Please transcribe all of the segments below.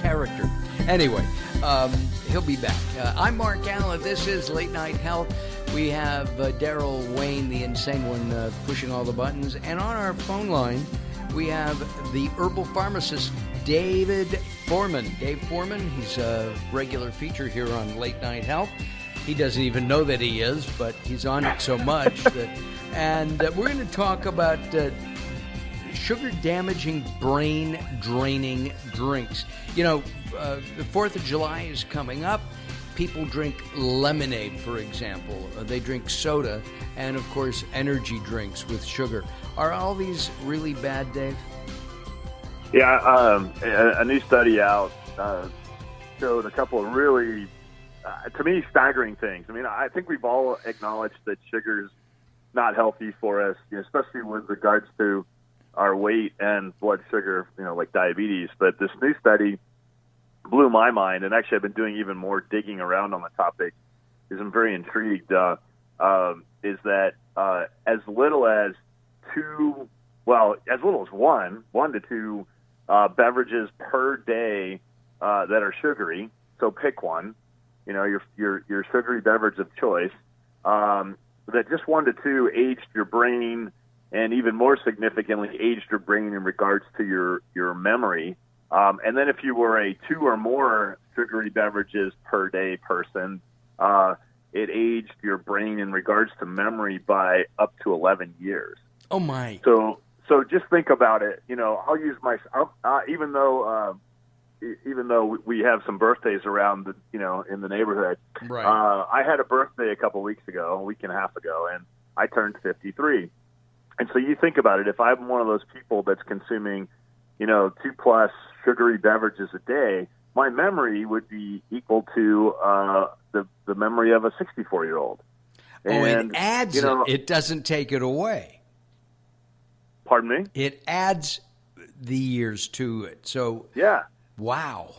character. Anyway, he'll be back. I'm Mark Allen. This is Late Night Health. We have Daryl Wayne, the insane one, pushing all the buttons. And on our phone line, we have the herbal pharmacist, David Foreman. Dave Foreman, he's a regular feature here on Late Night Health. He doesn't even know that he is, but he's on it so much. And we're going to talk about sugar-damaging, brain-draining drinks. You know, the 4th of July is coming up. People drink lemonade, for example. They drink soda and, of course, energy drinks with sugar. Are all these really bad, Dave? Yeah, a new study out showed a couple of really, to me, staggering things. I mean, I think we've all acknowledged that sugar's not healthy for us, especially with regards to our weight and blood sugar, like diabetes. But this new study blew my mind, and actually I've been doing even more digging around on the topic because I'm very intrigued, is that as little as one to two beverages per day that are sugary, so pick one, your sugary beverage of choice, that just 1 to 2 aged your brain, and even more significantly aged your brain in regards to your memory. And then if you were a 2 or more sugary beverages per day person, it aged your brain in regards to memory by up to 11 years. Oh, my. So just think about it. I'll use even though we have some birthdays around, in the neighborhood. Right. I had a birthday a week and a half ago, and I turned 53. And so you think about it. If I'm one of those people that's consuming 2+ sugary beverages a day, my memory would be equal to the memory of a 64-year-old. And it adds it. It doesn't take it away. Pardon me? It adds the years to it. So yeah. Wow.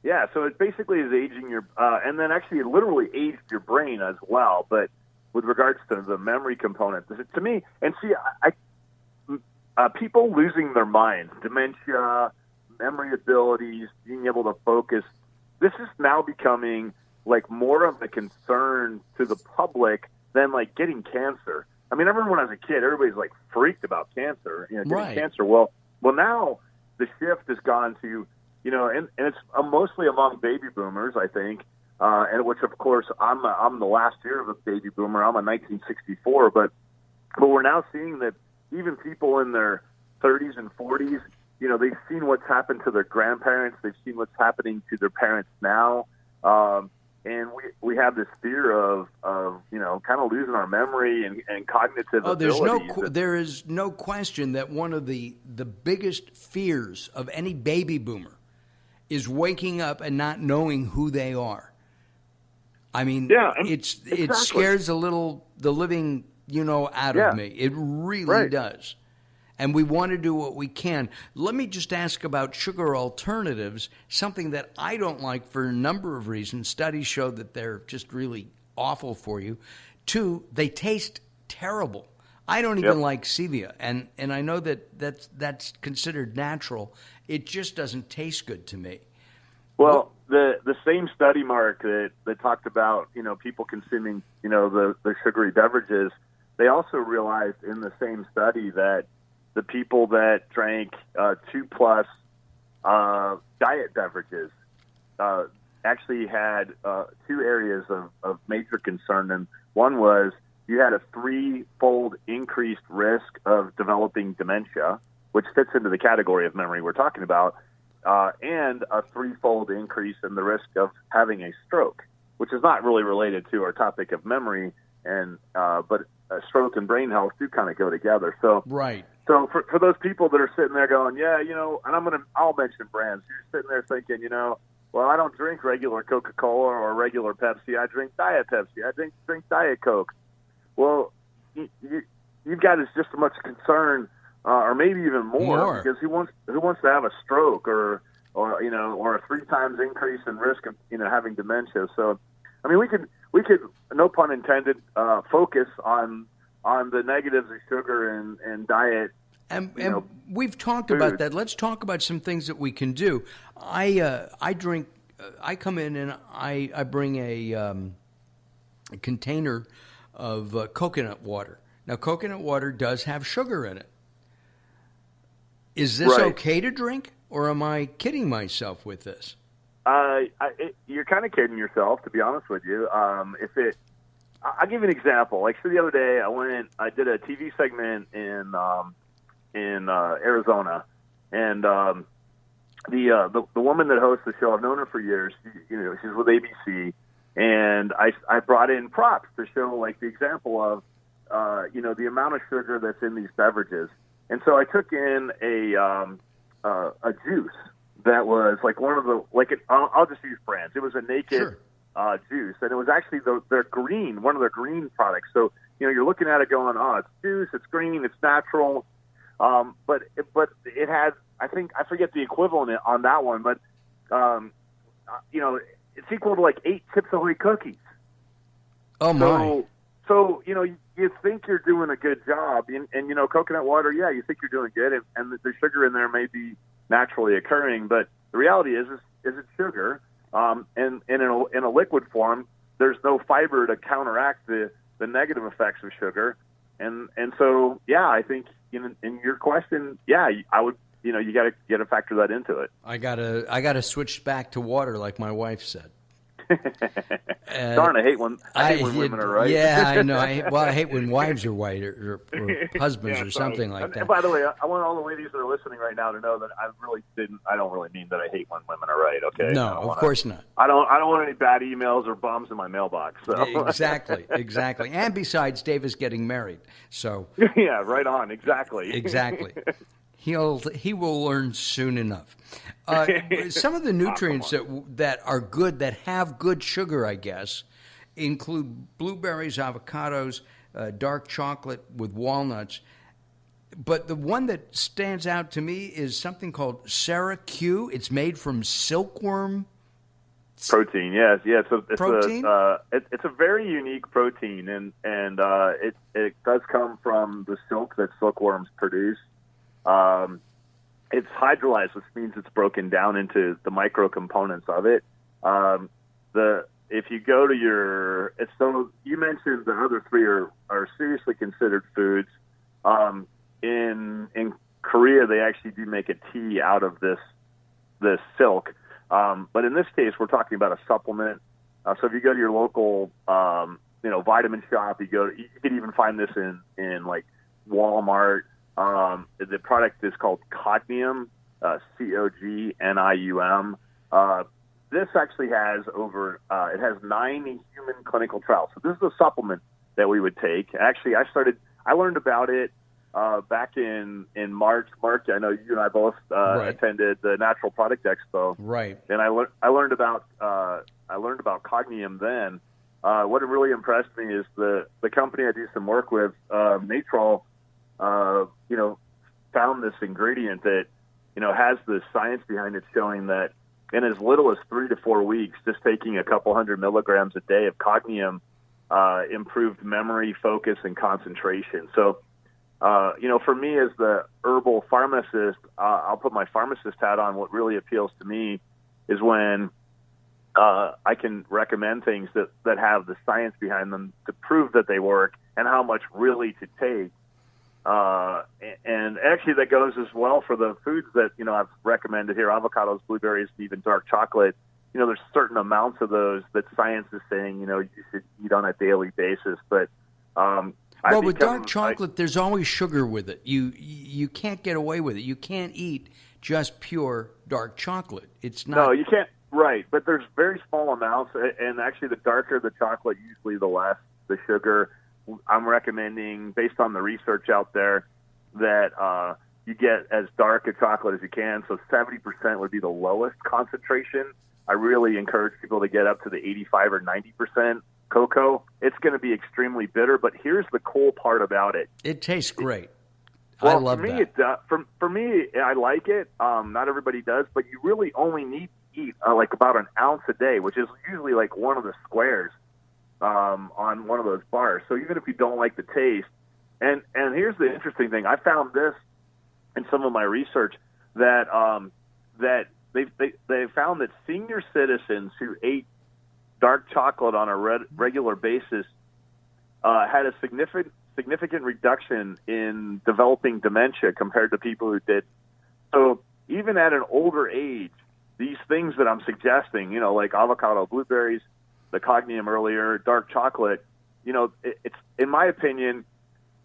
Yeah, so it basically is aging your and then actually it literally aged your brain as well. But with regards to the memory component, to me, and see, people losing their minds, dementia, memory abilities, being able to focus, this is now becoming like more of a concern to the public than like getting cancer. I mean, I remember when I was a kid, everybody's like freaked about cancer, getting right. cancer. Well, now the shift has gone to, and it's mostly among baby boomers, I think, and which of course I'm the last year of a baby boomer. I'm a 1964, but we're now seeing that even people in their 30s and 40s, they've seen what's happened to their grandparents. They've seen what's happening to their parents now. And we have this fear of kind of losing our memory and cognitive abilities. There is no question that one of the biggest fears of any baby boomer is waking up and not knowing who they are. I mean, it scares the living out of me. It really does. And we want to do what we can. Let me just ask about sugar alternatives, something that I don't like for a number of reasons. Studies show that they're just really awful for you. 2, they taste terrible. I don't even like stevia, and I know that's considered natural. It just doesn't taste good to me. Well, the same study, Mark, that talked about people consuming the sugary beverages, they also realized in the same study that the people that drank 2+ diet beverages actually had 2 areas of major concern. And one was you had a 3-fold increased risk of developing dementia, which fits into the category of memory we're talking about, and a 3-fold increase in the risk of having a stroke, which is not really related to our topic of memory, but stroke and brain health do kind of go together. So right. So for those people that are sitting there going, and I'll mention brands. You're sitting there thinking, well, I don't drink regular Coca-Cola or regular Pepsi. I drink Diet Pepsi. I drink Diet Coke. Well, you've got just as much concern, or maybe even more, because who wants to have a stroke or a 3 times increase in risk of having dementia? So, I mean, we could no pun intended, focus on the negatives of sugar and diet And we've talked about that. Let's talk about some things that we can do. I drink. I come in and I bring a container of coconut water. Now, coconut water does have sugar in it. Is this okay to drink, or am I kidding myself with this? You're kind of kidding yourself, to be honest with you. I'll give you an example. Like, so the other day, I did a TV segment in Arizona, and the woman that hosts the show, I've known her for years. She's with ABC, and I brought in props to show like the example of the amount of sugar that's in these beverages. And so I took in a juice that was like one of the I'll just use brands. It was a naked juice, and it was actually their green, one of their green products. So you're looking at it going, oh, it's juice, it's green, it's natural, but it has, I forget the equivalent on that one, but it's equal to like 8 Chips Ahoy cookies. Oh my! So you think you're doing a good job, and coconut water, you think you're doing good, and the sugar in there may be naturally occurring, but the reality is it's sugar, and in a liquid form, there's no fiber to counteract the negative effects of sugar, and so I think in your question, I would, you got to factor that into it. I gotta switch back to water, like my wife said. Darn, I hate when women are right. Yeah, I know. I hate when wives are white or husbands or something like that. And by the way, I want all the ladies that are listening right now to know that I don't really mean that I hate when women are right. Okay? No, of course not. I don't want any bad emails or bums in my mailbox. So. Exactly. And besides, Dave is getting married, so yeah, right on. Exactly. He will learn soon enough. Some of the nutrients that are good, that have good sugar, I guess, include blueberries, avocados, dark chocolate with walnuts. But the one that stands out to me is something called SeraQ. It's made from silkworm protein. Yes. It's protein. It's a very unique protein, and it does come from the silk that silkworms produce. It's hydrolyzed, which means it's broken down into the micro components of it. If you go to so you mentioned the other three are seriously considered foods. In Korea, they actually do make a tea out of this silk. But in this case, we're talking about a supplement. So if you go to your local, vitamin shop, you can even find this in like Walmart. The product is called Cognium, Cognium. This actually has it has 9 human clinical trials. So this is a supplement that we would take. Actually, I learned about it back in March. Mark, I know you and I both attended the Natural Product Expo. Right. And I learned about Cognium then. What really impressed me is the company I do some work with, Natrol, found this ingredient that, has the science behind it, showing that in as little as 3 to 4 weeks, just taking a couple hundred milligrams a day of Cognium improved memory, focus, and concentration. So, for me as the herbal pharmacist, I'll put my pharmacist hat on. What really appeals to me is when I can recommend things that have the science behind them to prove that they work and how much really to take. And actually that goes as well for the foods that, I've recommended here, avocados, blueberries, even dark chocolate. There's certain amounts of those that science is saying, you should eat on a daily basis. But, with dark chocolate, there's always sugar with it. You can't get away with it. You can't eat just pure dark chocolate. It's not. No, you can't. Right. But there's very small amounts. And actually the darker the chocolate, usually the less the sugar. I'm recommending, based on the research out there, that you get as dark a chocolate as you can. So 70% would be the lowest concentration. I really encourage people to get up to the 85 or 90% cocoa. It's going to be extremely bitter, but here's the cool part about it. It tastes great. Well, I love for me, that. For me, I like it. Not everybody does, but you really only need to eat like about an ounce a day, which is usually like one of the squares on one of those bars. So even if you don't like the taste, and here's the interesting thing, I found this in some of my research that they found that senior citizens who ate dark chocolate on a regular basis had a significant reduction in developing dementia compared to people who did. So even at an older age, these things that I'm suggesting, like avocado, blueberries, the cognium earlier, dark chocolate, it's in my opinion,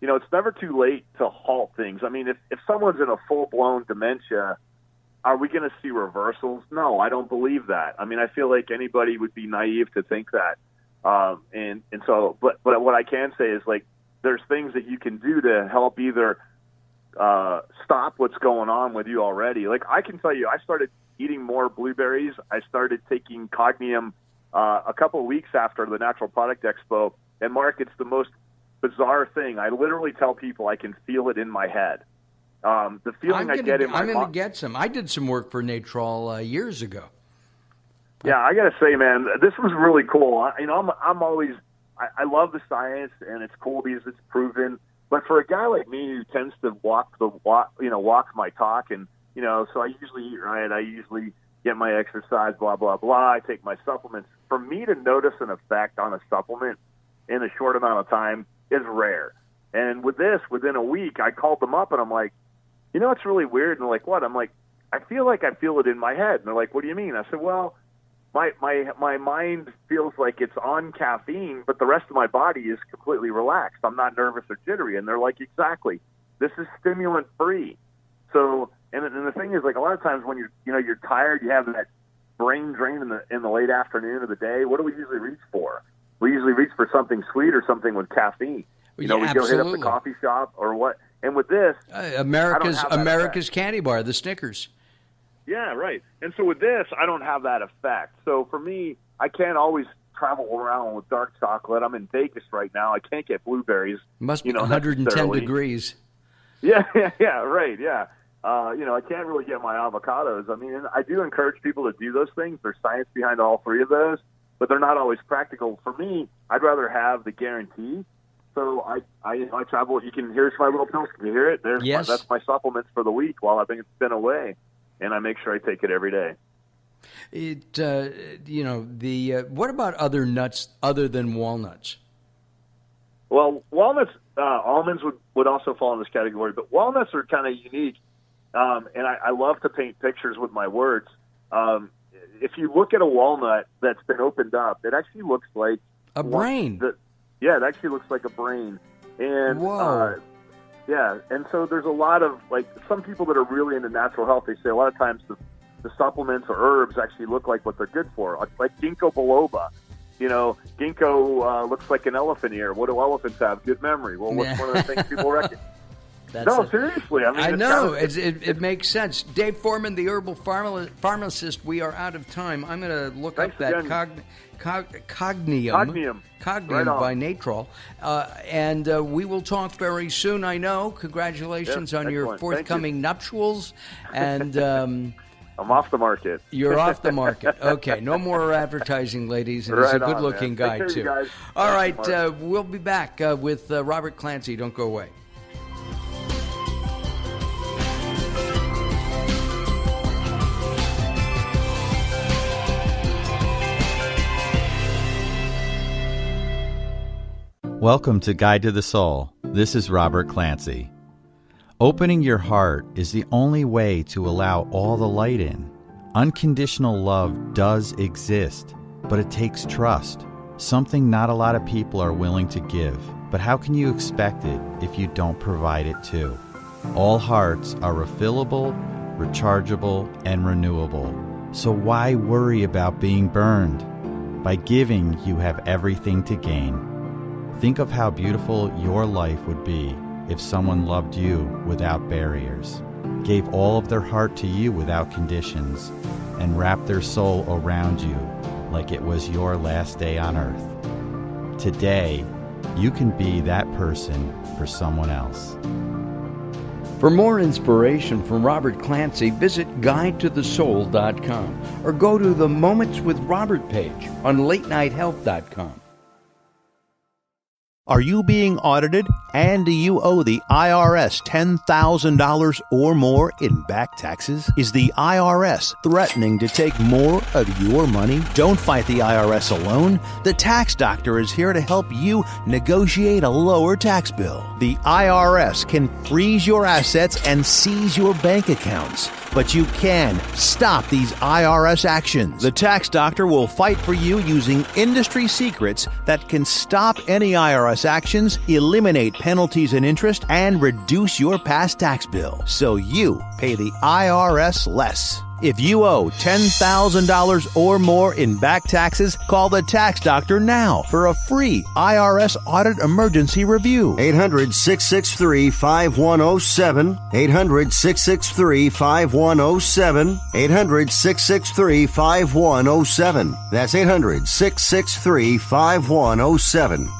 it's never too late to halt things. I mean, if someone's in a full-blown dementia, are we going to see reversals? No, I don't believe that. I mean, I feel like anybody would be naive to think that. And so, but what I can say is, like, there's things that you can do to help either stop what's going on with you already. Like, I can tell you, I started eating more blueberries. I started taking cognium a couple of weeks after the Natural Product Expo. And Mark, it's the most bizarre thing. I literally tell people I can feel it in my head. The feeling I get in my I'm going to get some. I did some work for Natrol years ago. Yeah, I got to say, man, this was really cool. I'm always, I love the science, and it's cool because it's proven. But for a guy like me who tends to walk my talk, and so I usually eat right. I usually get my exercise, blah blah blah. I take my supplements. For me to notice an effect on a supplement in a short amount of time is rare. And with this, within a week, I called them up and I'm like, it's really weird. And they're like, what? I'm like I feel it in my head. And they're like, what do you mean? I said, well, my mind feels like it's on caffeine, but the rest of my body is completely relaxed. I'm not nervous or jittery. And they're like, exactly. This is stimulant free. So, and the thing is, like, a lot of times when you're tired, you have that brain drain in the late afternoon of the day. What do we usually reach for? We usually reach for something sweet or something with caffeine. We go hit up the coffee shop or what. And with this, America's candy bar, the Snickers. Yeah, right. And so with this, I don't have that effect. So for me, I can't always travel around with dark chocolate. I'm in Vegas right now. I can't get blueberries. Must be 110 degrees. Yeah, right, yeah. I can't really get my avocados. I mean, I do encourage people to do those things. There's science behind all three of those, but they're not always practical. For me, I'd rather have the guarantee. So I travel. Here's my little pills. Can you hear it? That's my supplements for the week while I've been away. And I make sure I take it every day. What about other nuts other than walnuts? Well, walnuts, almonds would also fall in this category, but walnuts are kind of unique. And I love to paint pictures with my words. If you look at a walnut that's been opened up, it actually looks like a brain. It actually looks like a brain. And whoa. Yeah, and so there's a lot of, like, some people that are really into natural health, they say a lot of times the supplements or herbs actually look like what they're good for. Like ginkgo biloba. Ginkgo looks like an elephant ear. What do elephants have? Good memory. Well, what's one of the things people reckon? Seriously. I know. It makes sense. Dave Foreman, the herbal pharmacist, we are out of time. I'm going to look up that Cognium by Natrol. And we will talk very soon, I know. Congratulations on your forthcoming nuptials. And I'm off the market. You're off the market. Okay, no more advertising, ladies. And he's a good-looking guy, too. All right, we'll be back with Robert Clancy. Don't go away. Welcome to Guide to the Soul. This is Robert Clancy. Opening your heart is the only way to allow all the light in. Unconditional love does exist, but it takes trust, something not a lot of people are willing to give. But how can you expect it if you don't provide it too? All hearts are refillable, rechargeable, and renewable. So why worry about being burned? By giving, you have everything to gain. Think of how beautiful your life would be if someone loved you without barriers, gave all of their heart to you without conditions, and wrapped their soul around you like it was your last day on earth. Today, you can be that person for someone else. For more inspiration from Robert Clancy, visit GuideToTheSoul.com or go to the Moments with Robert page on LateNightHealth.com. Are you being audited, and do you owe the IRS $10,000 or more in back taxes? Is the IRS threatening to take more of your money? Don't fight the IRS alone. The Tax Doctor is here to help you negotiate a lower tax bill. The IRS can freeze your assets and seize your bank accounts, but you can stop these IRS actions. The Tax Doctor will fight for you using industry secrets that can stop any IRS actions, eliminate penalties and interest, and reduce your past tax bill so you pay the IRS less. If you owe $10,000 or more in back taxes, call the Tax Doctor now for a free IRS audit emergency review. 800-663-5107. 800-663-5107. 800-663-5107. That's 800-663-5107.